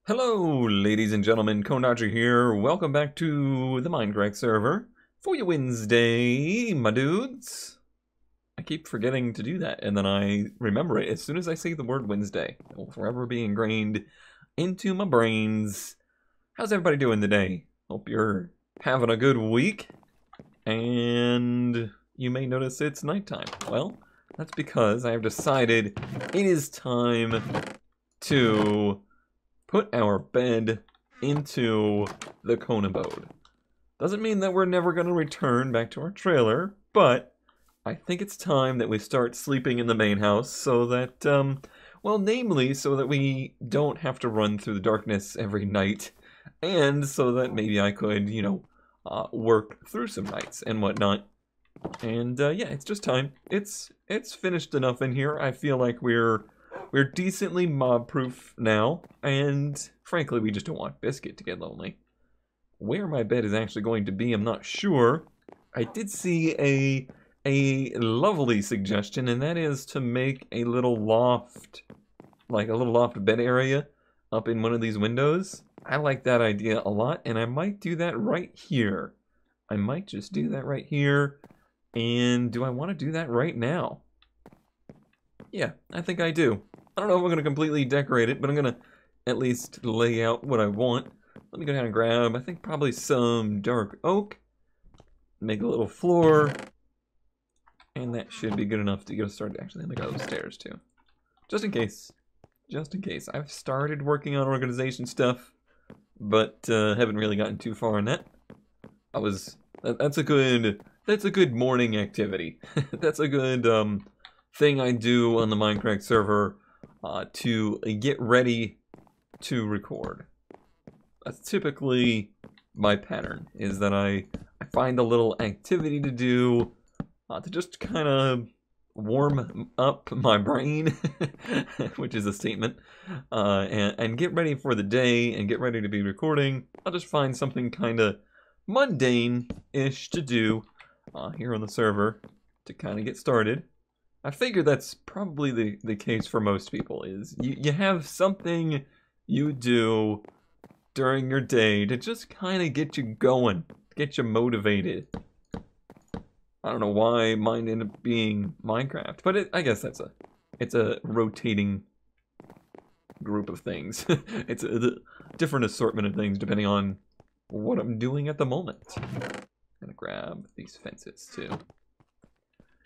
Hello, ladies and gentlemen, Kondaji here. Welcome back to the Mindcrack server for your Wednesday, my dudes. I keep forgetting to do that, and then I remember it as soon as I say the word Wednesday. It will forever be ingrained into my brains. How's everybody doing today? Hope you're having a good week. And you may notice it's nighttime. Well, that's because I have decided it is time to put our bed into the cone abode. Doesn't mean that we're never going to return back to our trailer, but I think it's time that we start sleeping in the main house so that, well, namely, so that we don't have to run through the darkness every night, and so that maybe I could, work through some nights and whatnot. And, yeah, it's just time. It's finished enough in here. I feel like we're decently mob-proof now, and frankly, we just don't want Biscuit to get lonely. Where my bed is actually going to be, I'm not sure. I did see a lovely suggestion, and that is to make a little loft, like a little loft bed area up in one of these windows. I like that idea a lot, and I might do that right here. I might just do that right here, and do I want to do that right now? Yeah, I think I do. I don't know if I'm going to completely decorate it, but I'm going to at least lay out what I want. Let me go down and grab, I think, probably some dark oak. Make a little floor. And that should be good enough to get us started. Actually, let me go upstairs, too. Just in case. Just in case. I've started working on organization stuff, but haven't really gotten too far in that. That's a good morning activity. That's a good, thing I do on the Mindcrack server to get ready to record. That's typically my pattern, is that I find a little activity to do to just kind of warm up my brain, which is a statement, and get ready for the day and get ready to be recording. I'll just find something kind of mundane-ish to do here on the server to kind of get started. I figure that's probably the case for most people, is you have something you do during your day to just kind of get you going, get you motivated. I don't know why mine ended up being Minecraft, but I guess it's a rotating group of things. It's a different assortment of things depending on what I'm doing at the moment. I'm gonna grab these fences too.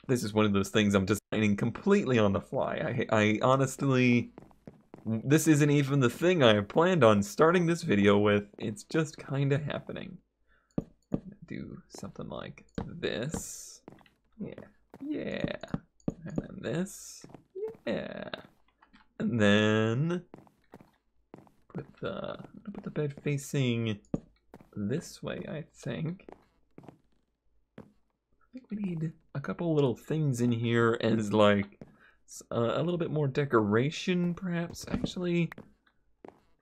This is one of those things I'm designing completely on the fly. I honestly, this isn't even the thing I planned on starting this video with. It's just kind of happening. I'm gonna do something like this. Yeah. And then this. Yeah. And then put the bed facing this way, I think. I think we need a couple little things in here as like a little bit more decoration, perhaps. Actually,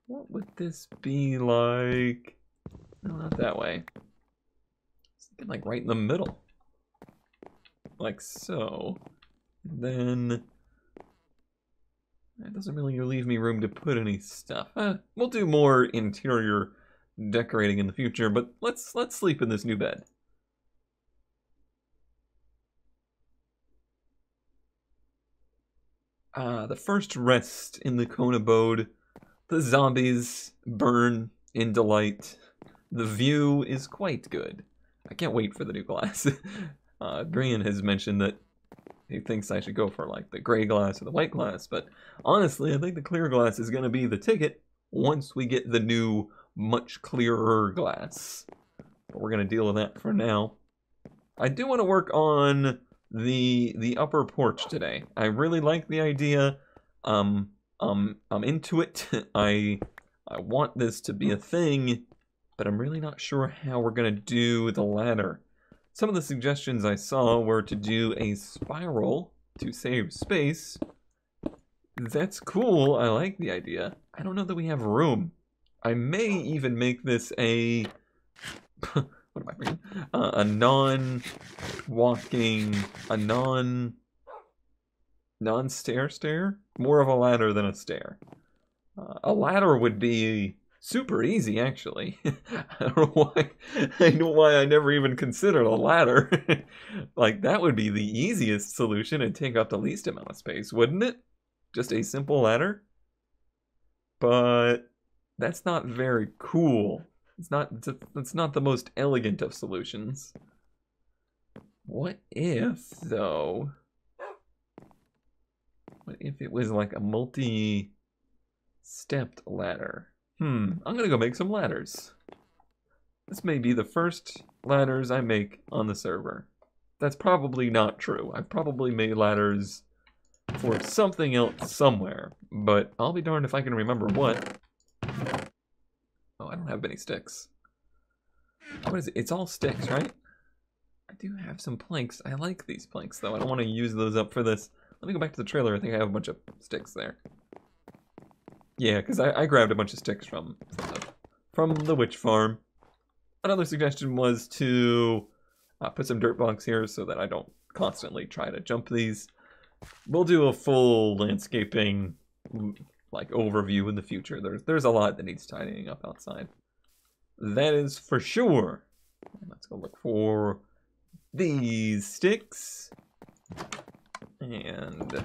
what would this be like? No, not that way. It's thinking like right in the middle, like so. Then that doesn't really leave me room to put any stuff. We'll do more interior decorating in the future, but let's sleep in this new bed. The first rest in the cone abode. The zombies burn in delight. The view is quite good. I can't wait for the new glass. Brian has mentioned that he thinks I should go for like the gray glass or the white glass, but honestly, I think the clear glass is going to be the ticket once we get the new, much clearer glass. But we're going to deal with that for now. I do want to work on the upper porch today. I really like the idea. I'm into it. I want this to be a thing, but I'm really not sure how we're gonna do the ladder. Some of the suggestions I saw were to do a spiral to save space. That's cool. I like the idea. I don't know that we have room. I may even make this a what am I reading? A non-walking, a non-stair stair? More of a ladder than a stair. A ladder would be super easy, actually. I don't know why. I know why I never even considered a ladder. Like, that would be the easiest solution and take up the least amount of space, wouldn't it? Just a simple ladder. But that's not very cool. It's not the most elegant of solutions. What if, though? What if it was like a multi-stepped ladder? I'm gonna go make some ladders. This may be the first ladders I make on the server. That's probably not true. I've probably made ladders for something else somewhere, but I'll be darned if I can remember what. Oh, I don't have any sticks. What is it? It's all sticks, right? I do have some planks. I like these planks, though. I don't want to use those up for this. Let me go back to the trailer. I think I have a bunch of sticks there. Yeah, because I grabbed a bunch of sticks from the witch farm. Another suggestion was to put some dirt blocks here so that I don't constantly try to jump these. We'll do a full landscaping like overview in the future. There's a lot that needs tidying up outside. That is for sure. Let's go look for these sticks. And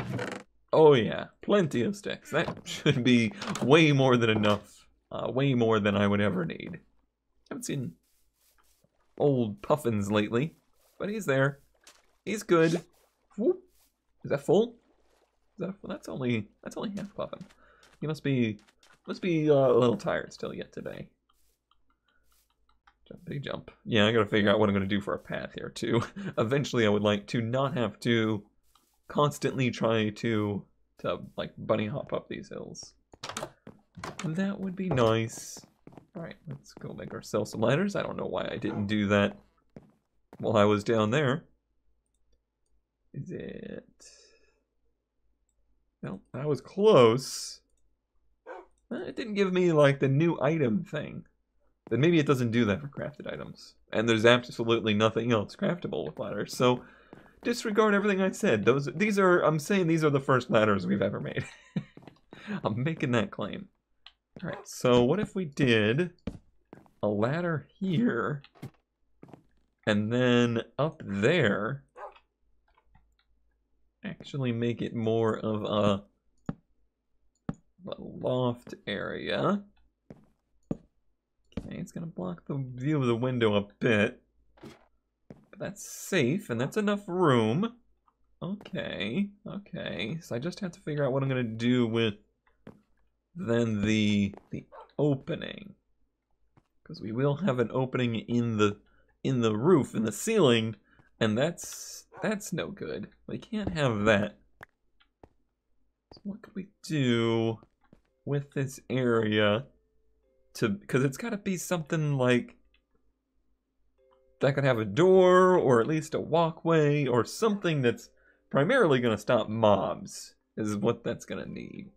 oh yeah, plenty of sticks. That should be way more than enough. Way more than I would ever need. Haven't seen old Puffins lately, but he's there. He's good. Whoop. Is that full? Is that that's only half Puffin. He must be a little tired still yet today. Jump, big jump. Yeah, I gotta figure out what I'm gonna do for a path here too. Eventually, I would like to not have to constantly try to like bunny hop up these hills. And that would be nice. Alright, let's go make ourselves some ladders. I don't know why I didn't do that while I was down there. Is it? No, that was close. It didn't give me like the new item thing. Then maybe it doesn't do that for crafted items. And there's absolutely nothing else craftable with ladders. So disregard everything I said. I'm saying these are the first ladders we've ever made. I'm making that claim. Alright, so what if we did a ladder here and then up there actually make it more of a loft area. Okay, it's gonna block the view of the window a bit. But that's safe, and that's enough room. Okay, okay. So I just have to figure out what I'm gonna do with then the opening. Because we will have an opening in the roof, in the ceiling, and that's no good. We can't have that. So what could we do with this area because it's got to be something like that could have a door or at least a walkway or something that's primarily going to stop mobs is what that's going to need.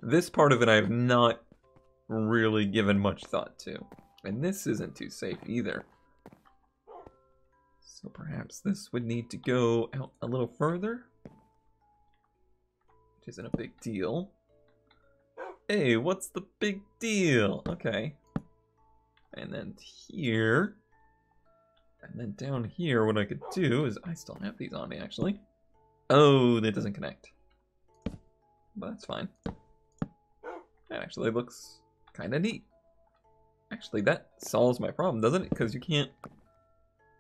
This part of it I have not really given much thought to. And this isn't too safe either. So perhaps this would need to go out a little further. Which isn't a big deal. Hey, what's the big deal? Okay. And then here. And then down here, what I could do is, I still have these on me actually. Oh, that doesn't connect. But that's fine. That actually looks kind of neat. Actually, that solves my problem, doesn't it? Because you can't...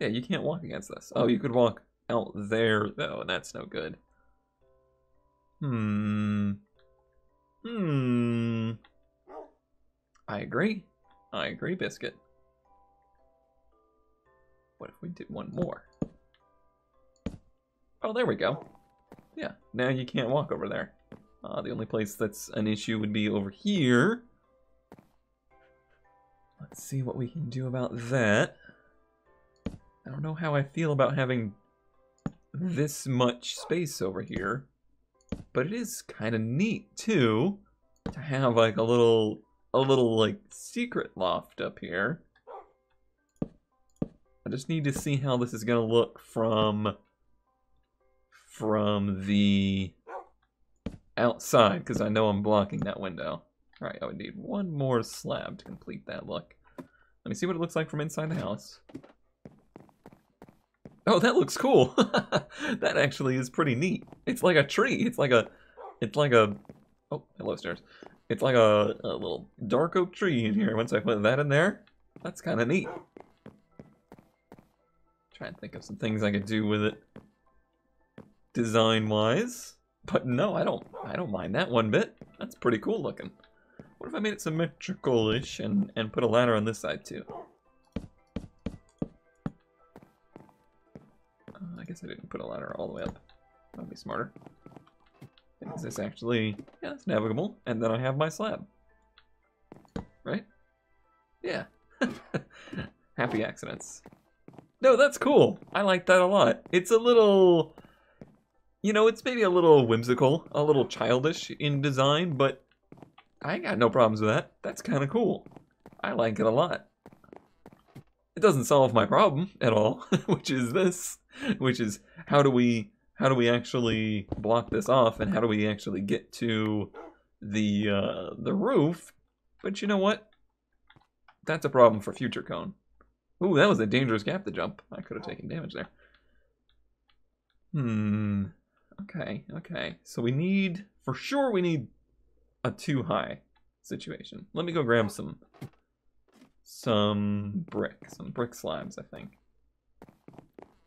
Yeah, you can't walk against this. Oh, you could walk out there, though, and that's no good. I agree. I agree, Biscuit. What if we did one more? Oh, there we go. Yeah, now you can't walk over there. The only place that's an issue would be over here. Let's see what we can do about that. I don't know how I feel about having this much space over here. But it is kind of neat, too, to have like a little like secret loft up here. I just need to see how this is gonna look from from the outside, because I know I'm blocking that window. Alright, I would need one more slab to complete that look. Let me see what it looks like from inside the house. Oh, that looks cool. That actually is pretty neat. It's like a tree. It's like a, oh, hello stairs. It's like a little dark oak tree in here. Once I put that in there, that's kind of neat. Try and think of some things I could do with it design-wise. But no, I don't mind that one bit. That's pretty cool looking. What if I made it symmetrical-ish and put a ladder on this side too? I guess I didn't put a ladder all the way up. That'd be smarter. Is this actually... yeah, it's navigable. And then I have my slab. Right? Yeah. Happy accidents. No, that's cool. I like that a lot. It's a little... you know, it's maybe a little whimsical, a little childish in design, but I ain't got no problems with that. That's kind of cool. I like it a lot. It doesn't solve my problem at all, which is this, which is how do we actually block this off, and how do we actually get to the roof? But you know what? That's a problem for future cone. Ooh, that was a dangerous gap to jump. I could have taken damage there. Okay. So we need, for sure we need a too high situation. Let me go grab some brick slabs, I think.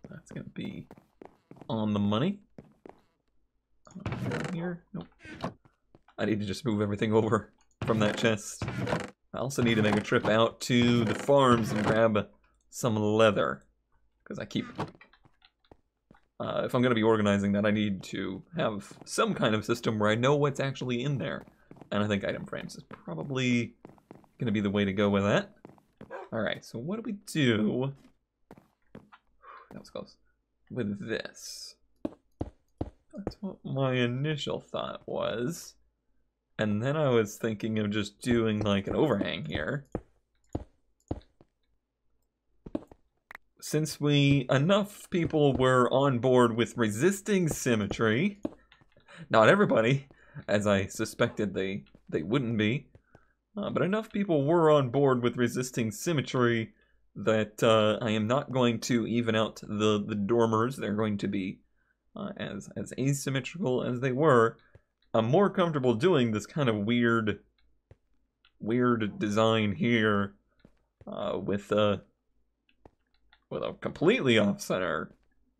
That's gonna be on the money. Here? Nope. I need to just move everything over from that chest. I also need to make a trip out to the farms and grab some leather, because I keep... if I'm going to be organizing that, I need to have some kind of system where I know what's actually in there. And I think item frames is probably going to be the way to go with that. Alright, so what do we do? That was close. With this. That's what my initial thought was. And then I was thinking of just doing like an overhang here. Since enough people were on board with resisting symmetry, not everybody, as I suspected they wouldn't be, but enough people were on board with resisting symmetry that I am not going to even out the dormers. They're going to be as asymmetrical as they were. I'm more comfortable doing this kind of weird design here with a completely off-center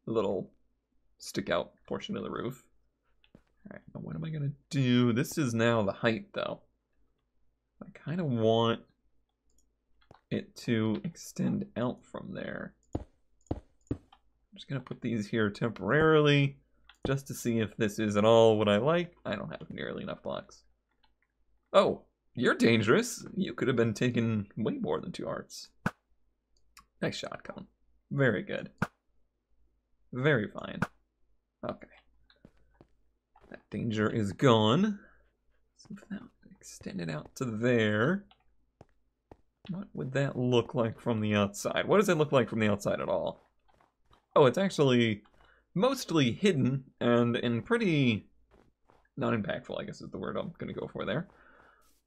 little stick-out portion of the roof. Alright, now what am I going to do? This is now the height, though. I kind of want it to extend out from there. I'm just going to put these here temporarily, just to see if this is at all what I like. I don't have nearly enough blocks. Oh, you're dangerous. You could have been taking way more than 2 hearts. Nice shot, Cone. Very good. Very fine. Okay. That danger is gone. So if that extended out to there, what would that look like from the outside? What does it look like from the outside at all? Oh, it's actually mostly hidden and pretty not impactful, I guess is the word I'm going to go for there.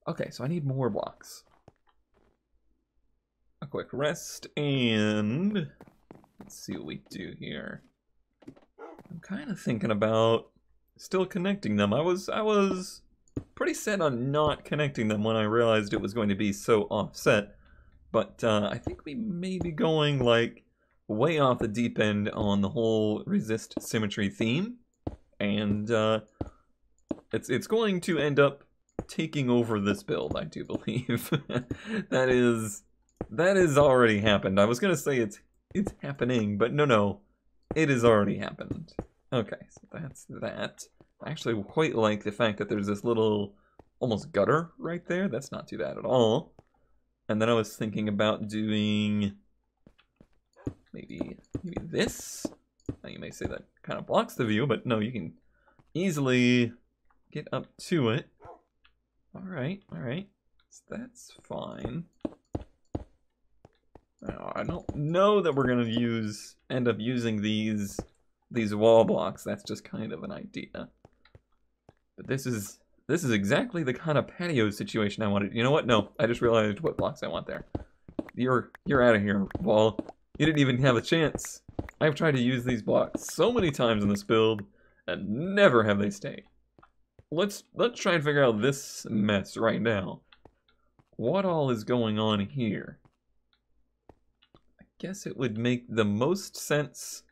Okay, so I need more blocks. A quick rest, and let's see what we do here. I'm kind of thinking about still connecting them. I was pretty set on not connecting them when I realized it was going to be so offset, but I think we may be going like way off the deep end on the whole resist symmetry theme, and it's going to end up taking over this build, I do believe. That is already happened. I was gonna say it's happening, but no, it has already happened. Okay, so that's that. I actually quite like the fact that there's this little almost gutter right there. That's not too bad at all. And then I was thinking about doing maybe this. Now you may say that kind of blocks the view, but no, you can easily get up to it. Alright. So that's fine. Now, I don't know that we're gonna end up using these these wall blocks. That's just kind of an idea. But this is exactly the kind of patio situation I wanted. You know what? No, I just realized what blocks I want there. You're out of here, wall. You didn't even have a chance. I've tried to use these blocks so many times in this build, and never have they stayed. Let's try and figure out this mess right now. What all is going on here? I guess it would make the most sense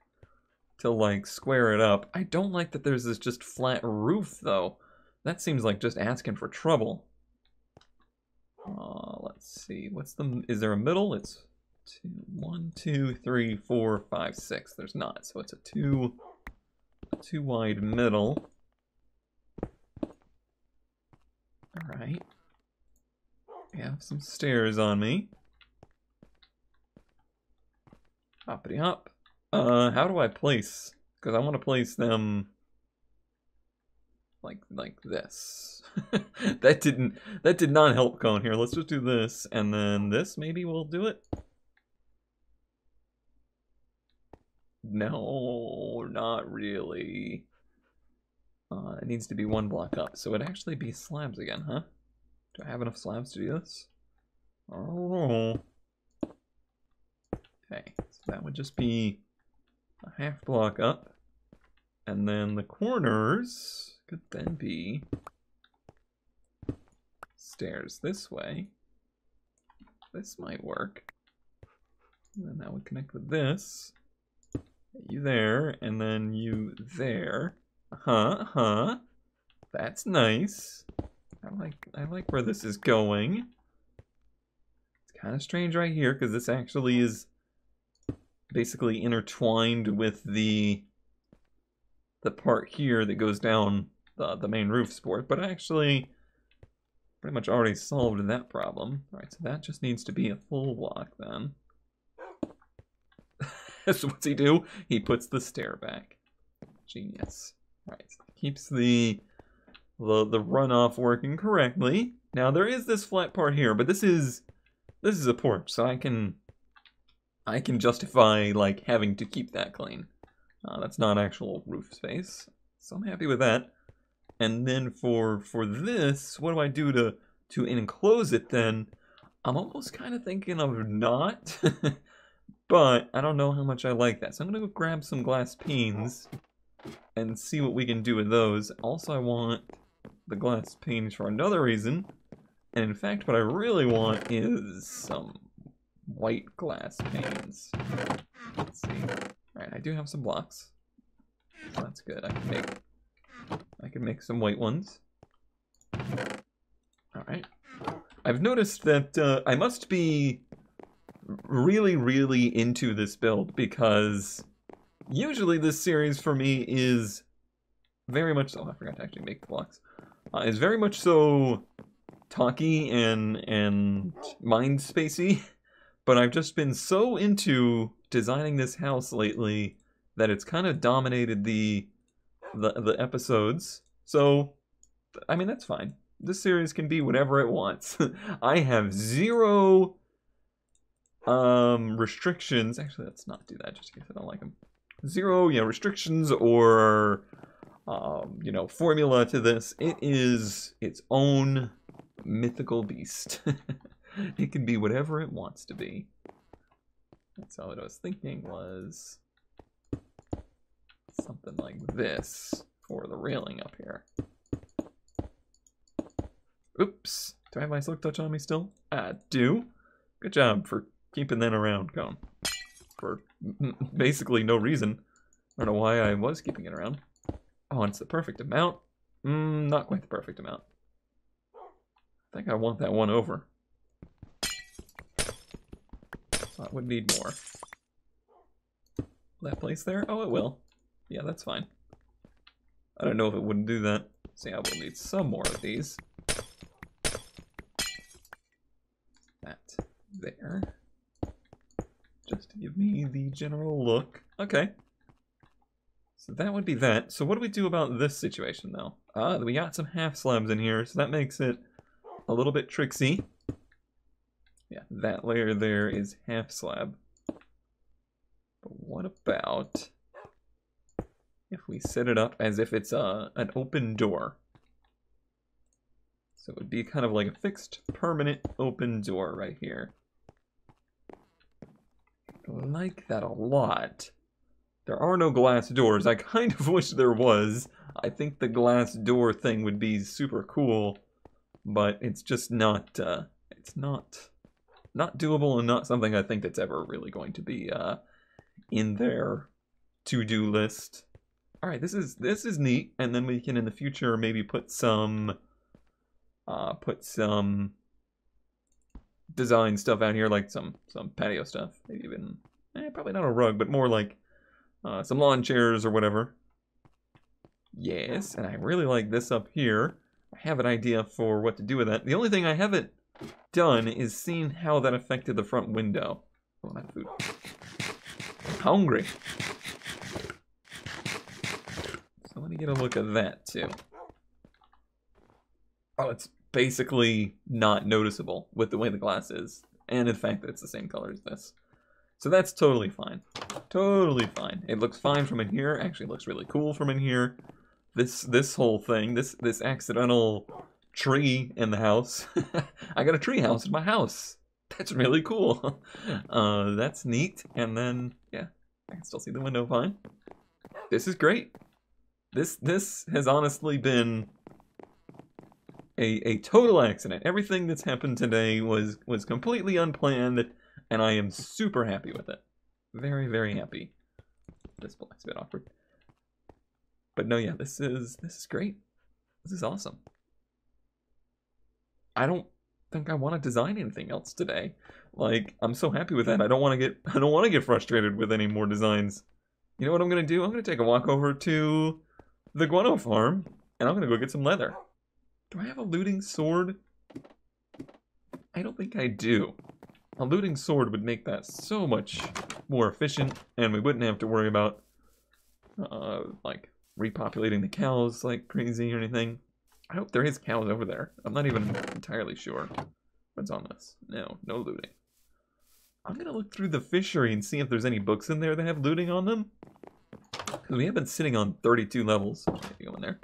to, like, square it up. I don't like that there's this just flat roof, though. That seems like just asking for trouble. Let's see. Is there a middle? It's 1, 2, 3, 4, 5, 6. There's not, so it's a two wide middle. Alright. I have some stairs on me. Hoppity hop. How do I place? Because I want to place them like this. that did not help Cone here. Let's just do this, and then this maybe will do it. No, not really. It needs to be one block up, so it'd actually be slabs again, huh? Do I have enough slabs to do this? Oh. Okay, so that would just be a half block up. And then the corners could then be stairs this way. This might work. And then that would connect with this. You there, and then you there. That's nice. I like where this is going. It's kind of strange right here, because this actually is basically intertwined with the part here that goes down the main roof support, but I actually pretty much already solved that problem. Alright, so that just needs to be a full block then. So what's he do? He puts the stair back. Genius. Alright, so keeps the runoff working correctly. Now there is this flat part here, but this is a porch, so I can justify like having to keep that clean. That's not actual roof space, so I'm happy with that. And then for this, what do I do to enclose it then? I'm almost kind of thinking of not, but I don't know how much I like that. So I'm gonna go grab some glass panes and see what we can do with those. Also, I want the glass panes for another reason. And in fact, what I really want is some white glass panes. Let's see. Alright, I do have some blocks. So that's good. I can make some white ones. Alright. I've noticed that I must be really, really into this build, because usually this series for me is very much so, I forgot to actually make the blocks, is very much so talky and mind spacey, but I've just been so into designing this house lately that it's kind of dominated the episodes. So, I mean, that's fine. This series can be whatever it wants. I have zero restrictions. Actually, let's not do that just in case I don't like them. Zero, restrictions or formula to this. It is its own mythical beast. It can be whatever it wants to be. So what I was thinking was something like this for the railing up here. Oops. Do I have my silk touch on me still? I do. Good job for keeping that around, Cone. For basically no reason. I don't know why I was keeping it around. Oh, and it's the perfect amount. Not quite the perfect amount. I think I want that one over. So I would need more. Will that place there? Oh, it will. Yeah, that's fine. I don't know if it wouldn't do that. So yeah, we'll need some more of these. That there. Just to give me the general look. Okay. So that would be that. So what do we do about this situation, though? We got some half slabs in here, so that makes it a little bit tricksy. Yeah, that layer there is half slab. But what about if we set it up as if it's an open door. So it would be kind of like a fixed, permanent open door right here. I like that a lot. There are no glass doors. I kind of wish there was. I think the glass door thing would be super cool, but it's just not, it's not doable and not something I think that's ever really going to be in their to-do list. All right, this is neat, and then we can in the future maybe put some design stuff out here, like some patio stuff. Maybe even probably not a rug, but more like some lawn chairs or whatever. Yes, and I really like this up here. I have an idea for what to do with that. The only thing I haven't done is seen how that affected the front window. Oh, not food. I'm hungry. So let me get a look at that too. Oh, it's basically not noticeable with the way the glass is, and the fact that it's the same color as this. So that's totally fine. Totally fine. It looks fine from in here. Actually, it looks really cool from in here. This whole thing, this accidental tree in the house. I got a tree house in my house. That's really cool. That's neat. And then, yeah, I can still see the window fine. This is great. This has honestly been a total accident. Everything that's happened today was completely unplanned, and I am super happy with it. Very, very happy. This block's a bit awkward. But no, yeah, this is great. This is awesome. I don't think I want to design anything else today. Like, I'm so happy with that. I don't want to get frustrated with any more designs. You know what I'm gonna do? I'm gonna take a walk over to the guano farm, and I'm gonna go get some leather. Do I have a looting sword? I don't think I do. A looting sword would make that so much more efficient, and we wouldn't have to worry about like repopulating the cows like crazy or anything. I hope there is cows over there. I'm not even entirely sure. What's on this? No looting. I'm gonna look through the fishery and see if there's any books in there that have looting on them. Because we have been sitting on 32 levels. Maybe go in there.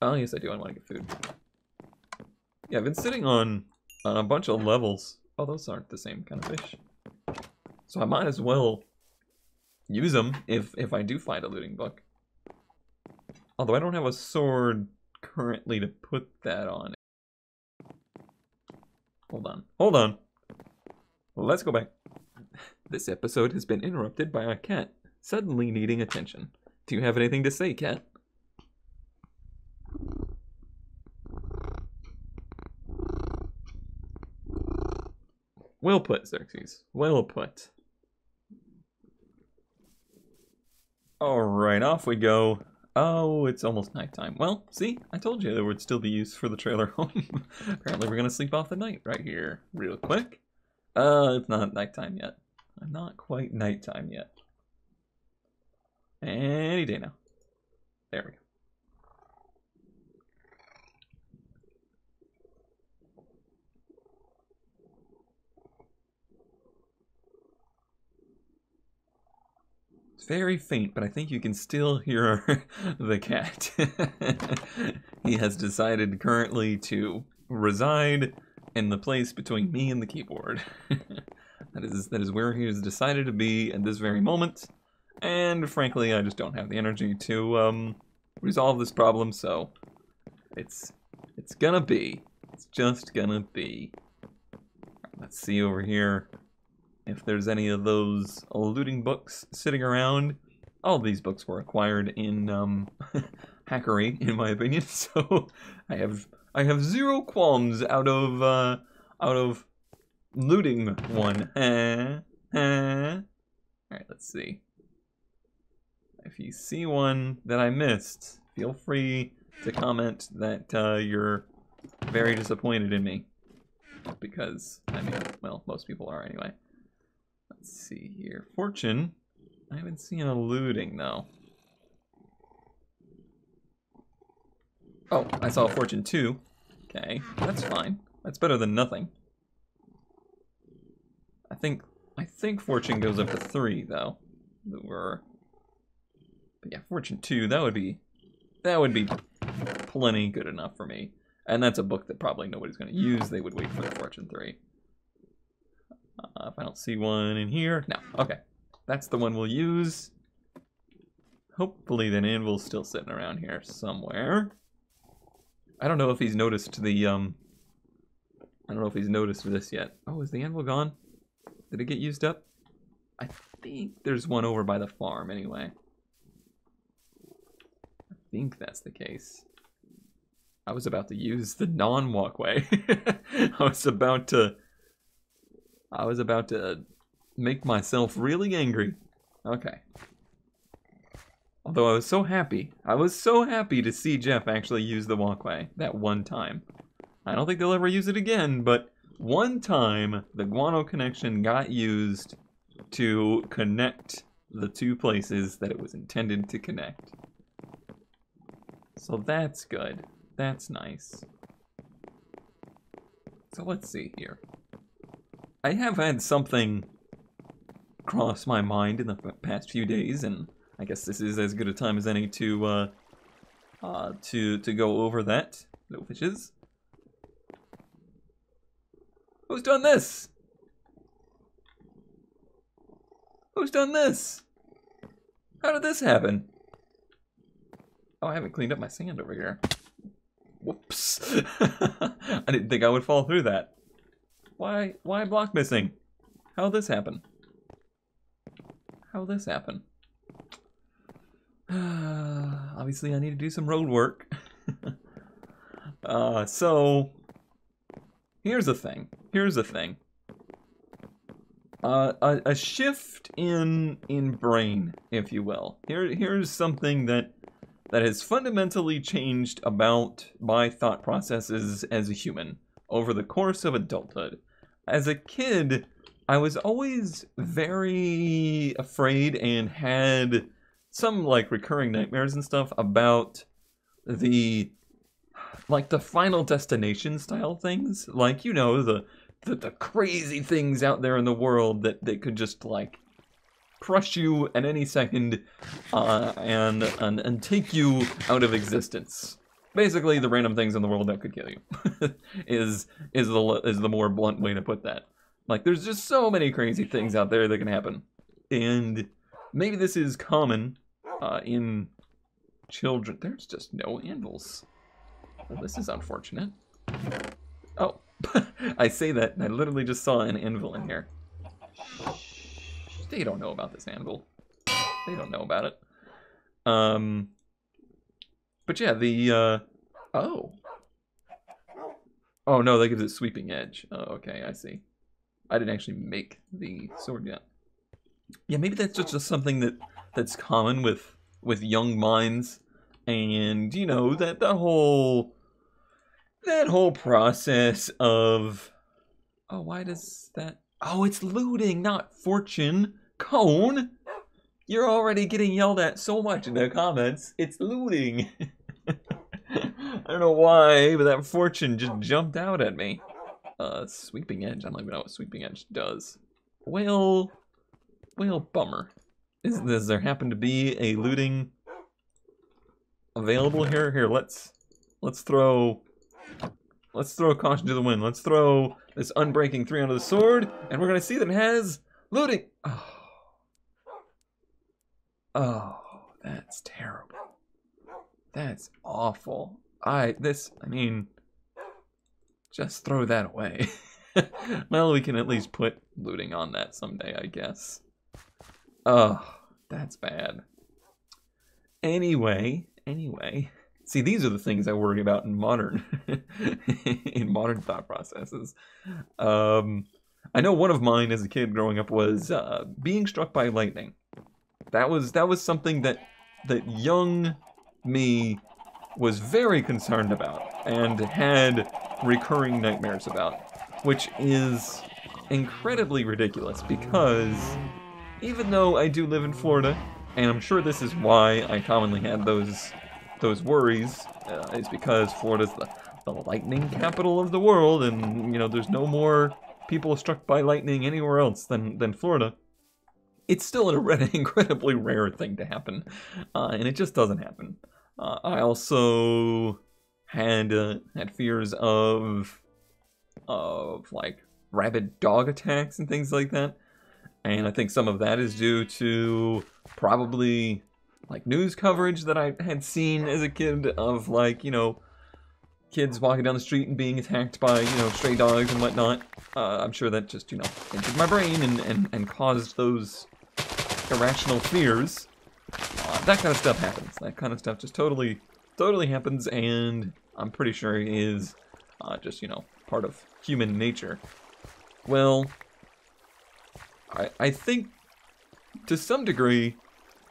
Oh, yes I do. I want to get food. Yeah, I've been sitting on a bunch of levels. Oh, those aren't the same kind of fish. So I might as well use them if I do find a looting book. Although I don't have a sword currently to put that on. Hold on. Let's go back. This episode has been interrupted by a cat suddenly needing attention. Do you have anything to say, cat? Well put, Xerxes. Well put. Alright, off we go. Oh, it's almost nighttime. Well, see? I told you there would still be use for the trailer home. Apparently we're gonna sleep off the night right here. Real quick. It's not nighttime yet. Not quite nighttime yet. Any day now. There we go. It's very faint, but I think you can still hear the cat. He has decided currently to reside in the place between me and the keyboard. That is where he has decided to be at this very moment. And frankly, I just don't have the energy to resolve this problem, so it's gonna be. It's just gonna be. Let's see over here if there's any of those looting books sitting around. All of these books were acquired in hackery, in my opinion. So I have zero qualms out of looting one. All right, let's see. If you see one that I missed, feel free to comment that you're very disappointed in me. Because, I mean, well, most people are anyway. Let's see here. Fortune. I haven't seen a looting, though. Oh, I saw a fortune 2. Okay, that's fine. That's better than nothing. I think fortune goes up to 3, though. But yeah, Fortune 2, that would be plenty good enough for me. And that's a book that probably nobody's going to use. They would wait for the Fortune 3. If I don't see one in here. No. Okay. That's the one we'll use. Hopefully that anvil's still sitting around here somewhere. I don't know if he's noticed the, I don't know if he's noticed this yet. Oh, is the anvil gone? Did it get used up? I think there's one over by the farm anyway. I think that's the case. I was about to use the non-walkway. I was about to make myself really angry. Okay. Although I was so happy to see Jeff actually use the walkway that one time. I don't think they'll ever use it again, but one time the guano connection got used to connect the two places that it was intended to connect. So that's good. That's nice. So let's see here. I have had something cross my mind in the past few days, and I guess this is as good a time as any to go over that. Little fishes. Who's done this? Who's done this? How did this happen? Oh, I haven't cleaned up my sand over here. Whoops. I didn't think I would fall through that. Why block missing? How'd this happen? How'd this happen? Obviously I need to do some road work. So here's the thing. A shift in brain, if you will. Here's something that has fundamentally changed about my thought processes as a human over the course of adulthood. As a kid, I was always very afraid and had some like recurring nightmares and stuff about the Final Destination style things. Like, you know, the crazy things out there in the world that could just like crush you at any second and take you out of existence. Basically, the random things in the world that could kill you is the more blunt way to put that. Like, there's just so many crazy things out there that can happen, and maybe this is common in children. There's just no anvils. Well, this is unfortunate. Oh, I say that, and I literally just saw an anvil in here. They don't know about this anvil. They don't know about it. But yeah, the, oh. Oh no, that gives it sweeping edge. Oh, okay, I see. I didn't actually make the sword yet. Yeah, maybe that's just something that's common with young minds. And, you know, that whole process of, oh, why does that, oh, it's looting, not fortune. Cone, you're already getting yelled at so much in the comments. It's looting. I don't know why, but that fortune just jumped out at me. Sweeping edge. I don't even know what sweeping edge does. Well, bummer. Does there happen to be a looting available here? Here, let's throw caution to the wind. Let's throw this unbreaking 3 onto the sword, and we're gonna see that it has looting. Oh, that's terrible. That's awful. I mean, just throw that away. Well, we can at least put looting on that someday, I guess. Oh, that's bad. Anyway. See, these are the things I worry about in modern thought processes. I know one of mine as a kid growing up was being struck by lightning. That was something that young me was very concerned about and had recurring nightmares about, which is incredibly ridiculous because even though I do live in Florida, and I'm sure this is why I commonly had those worries, is because Florida's the lightning capital of the world, and you know there's no more people struck by lightning anywhere else than Florida. it's still an incredibly rare thing to happen, and it just doesn't happen. I also had fears of like rabid dog attacks and things like that, and I think some of that is due to probably like news coverage that I had seen as a kid of, like, you know, kids walking down the street and being attacked by, you know, stray dogs and whatnot. I'm sure that just, you know, entered my brain and caused those irrational fears. That kind of stuff happens. That kind of stuff just totally happens, and I'm pretty sure it is just, you know, part of human nature. Well, I think to some degree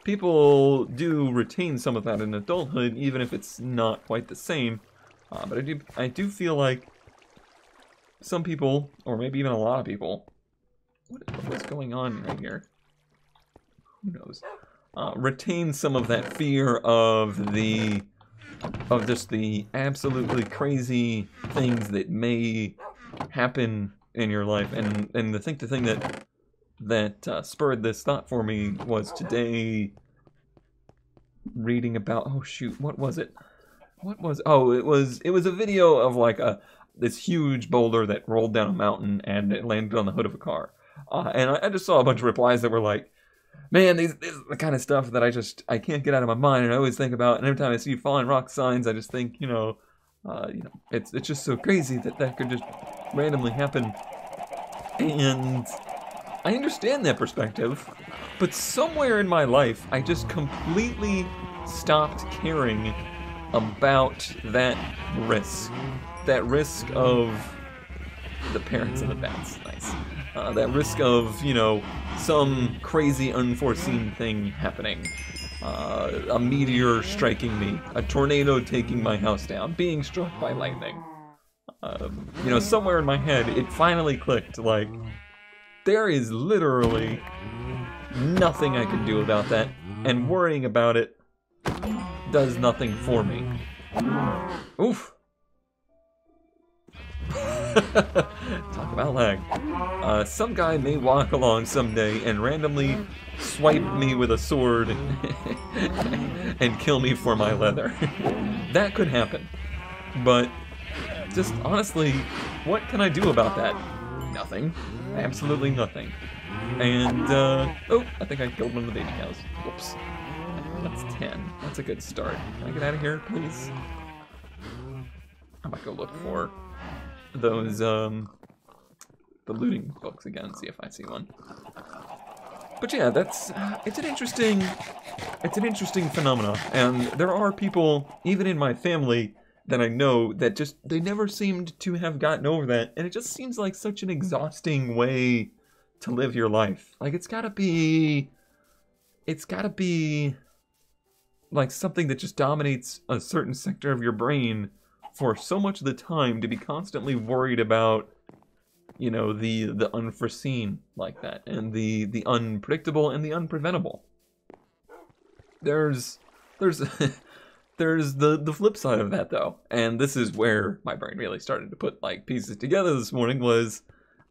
people do retain some of that in adulthood, even if it's not quite the same. But I do feel like some people, or maybe even a lot of people, what's going on right here? Who knows? Retain some of that fear of just the absolutely crazy things that may happen in your life. And the thing that spurred this thought for me was today reading about, oh shoot, what was it? Oh, it was a video of like this huge boulder that rolled down a mountain and it landed on the hood of a car. And I just saw a bunch of replies that were like, man, this is the kind of stuff that I can't get out of my mind, and I always think about, and every time I see falling rock signs, I just think, you know, it's just so crazy that could just randomly happen. And I understand that perspective, but somewhere in my life, I just completely stopped caring about that risk. That risk of the parents and the bats. Nice. That risk of, you know, some crazy unforeseen thing happening. A meteor striking me. A tornado taking my house down. Being struck by lightning. You know, somewhere in my head, it finally clicked, like, there is literally nothing I can do about that, and worrying about it does nothing for me. Oof. Talk about lag. Some guy may walk along someday and randomly swipe me with a sword and kill me for my leather. That could happen. But just honestly, what can I do about that? Nothing. Absolutely nothing. And, oh, I think I killed one of the baby cows. Whoops. That's 10. That's a good start. Can I get out of here, please? I might go look for those, the looting books again, see if I see one. But yeah, it's an interesting phenomenon. And there are people, even in my family, that I know that just, they never seemed to have gotten over that. And it just seems like such an exhausting way to live your life. Like, it's gotta be like something that just dominates a certain sector of your brain for so much of the time, to be constantly worried about, you know, the unforeseen like that, and the unpredictable and the unpreventable. There's the flip side of that, though, and this is where my brain really started to put like pieces together this morning. Was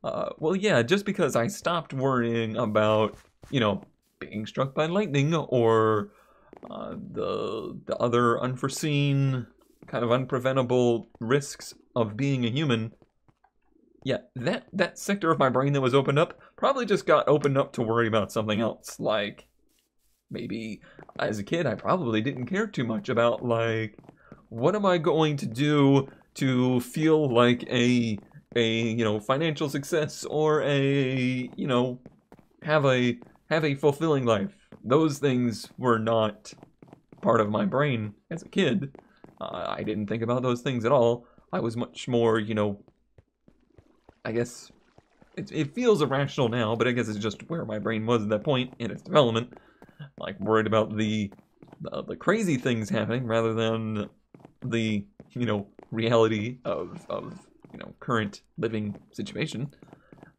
well, yeah, just because I stopped worrying about, you know, being struck by lightning or the other unforeseen, kind of unpreventable risks of being a human, yeah, that sector of my brain that was opened up probably just got opened up to worry about something else. Like, maybe as a kid I probably didn't care too much about, like, what am I going to do to feel like a you know, financial success, or a, you know, have a fulfilling life. Those things were not part of my brain as a kid. I didn't think about those things at all. I was much more, you know, I guess it feels irrational now, but I guess it's just where my brain was at that point in its development. Like, worried about the crazy things happening rather than the, you know, reality of you know, current living situation.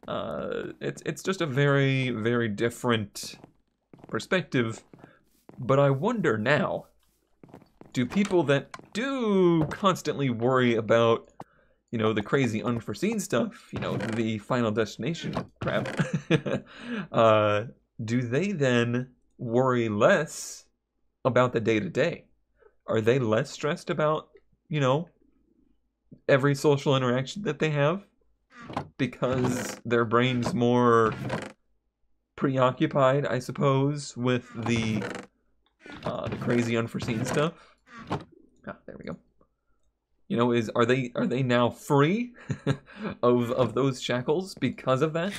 It's just a very, very different perspective. But I wonder now, do people that do constantly worry about, you know, the crazy unforeseen stuff, you know, the Final Destination crap, do they then worry less about the day-to-day? Are they less stressed about, you know, every social interaction that they have? Because their brain's more preoccupied, I suppose, with the crazy unforeseen stuff. Ah, there we go. You know, are they now free of those shackles because of that?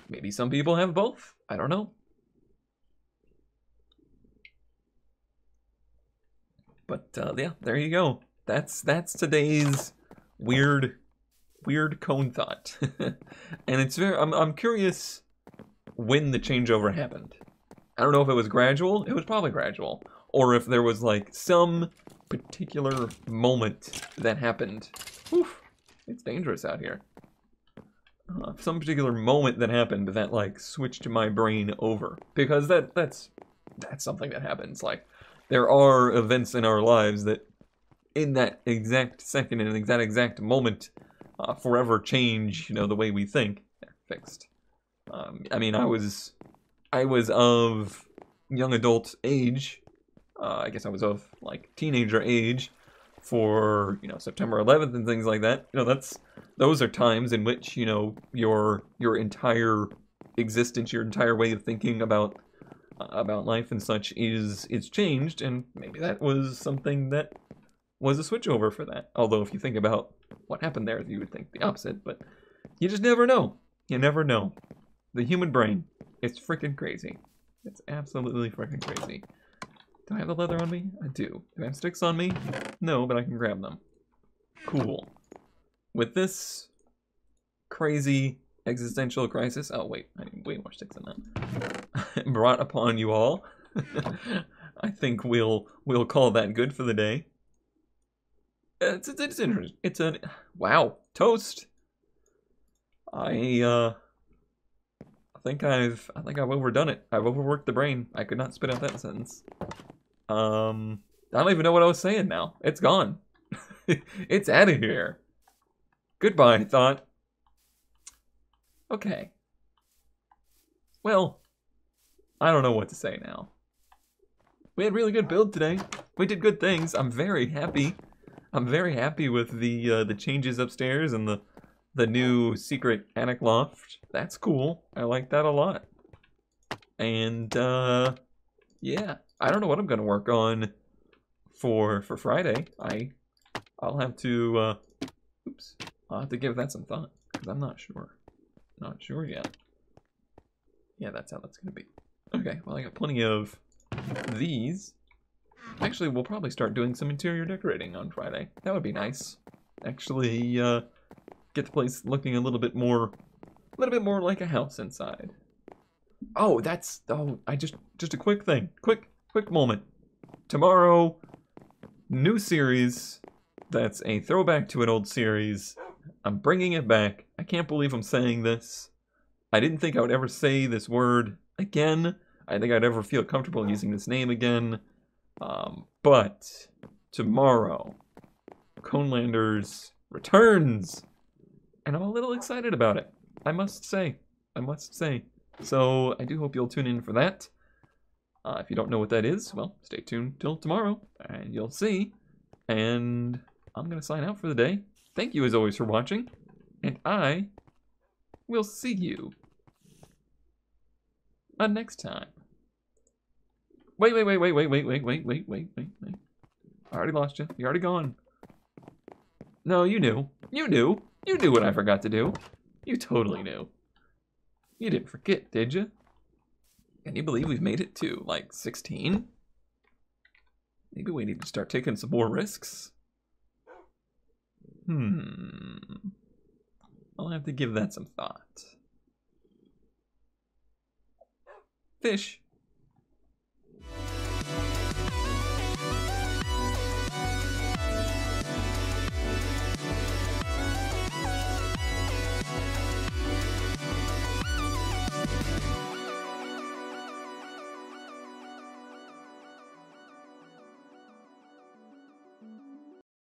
Maybe some people have both. I don't know. But yeah, there you go. That's today's weird cone thought. And it's very I'm curious when the changeover happened. I don't know if it was gradual. It was probably gradual. Or if there was like some particular moment that happened. Oof, it's dangerous out here. Some particular moment that happened that like switched my brain over. Because that's something that happens. Like, there are events in our lives that in that exact second, in that exact moment, forever change, you know, the way we think. They're fixed. I mean, I was of young adult age. I guess I was of like teenager age for, you know, September 11th and things like that. You know, those are times in which, you know, your entire existence, your entire way of thinking about life and such is changed, and maybe that was something that was a switchover for that. Although if you think about what happened there, you would think the opposite, but you just never know. You never know. The human brain, it's freaking crazy. It's absolutely freaking crazy. Do I have the leather on me? I do. Do I have sticks on me? No, but I can grab them. Cool. With this crazy existential crisis... Oh, wait. I need way more sticks than that. Brought upon you all. I think we'll call that good for the day. It's interesting. It's a... Wow. Toast. I think I've overdone it. I've overworked the brain. I could not spit out that sentence. I don't even know what I was saying now. It's gone. It's out of here. Goodbye, thought. Okay. Well, I don't know what to say now. We had a really good build today. We did good things. I'm very happy. I'm very happy with the changes upstairs and the new secret attic loft. That's cool. I like that a lot. And yeah, I don't know what I'm gonna work on for Friday. I'll have to oops. I'll have to give that some thought because I'm not sure. Not sure yet. Yeah, that's how that's gonna be. Okay, well I got plenty of these. Actually, we'll probably start doing some interior decorating on Friday. That would be nice. Actually, get the place looking a little bit more like a house inside. Oh, I just a quick thing. Quick moment. Tomorrow, new series that's a throwback to an old series. I'm bringing it back. I can't believe I'm saying this. I didn't think I would ever say this word again. I didn't think I'd ever feel comfortable using this name again. But tomorrow, Conelanders returns. And I'm a little excited about it. I must say. So I do hope you'll tune in for that. If you don't know what that is, well, stay tuned till tomorrow, and you'll see. And I'm going to sign out for the day. Thank you, as always, for watching. And I will see you next time. Wait. I already lost you. You're already gone. No, you knew. You knew what I forgot to do. You totally knew. You didn't forget, did you? Can you believe we've made it to, like, 16? Maybe we need to start taking some more risks. I'll have to give that some thought. Fish.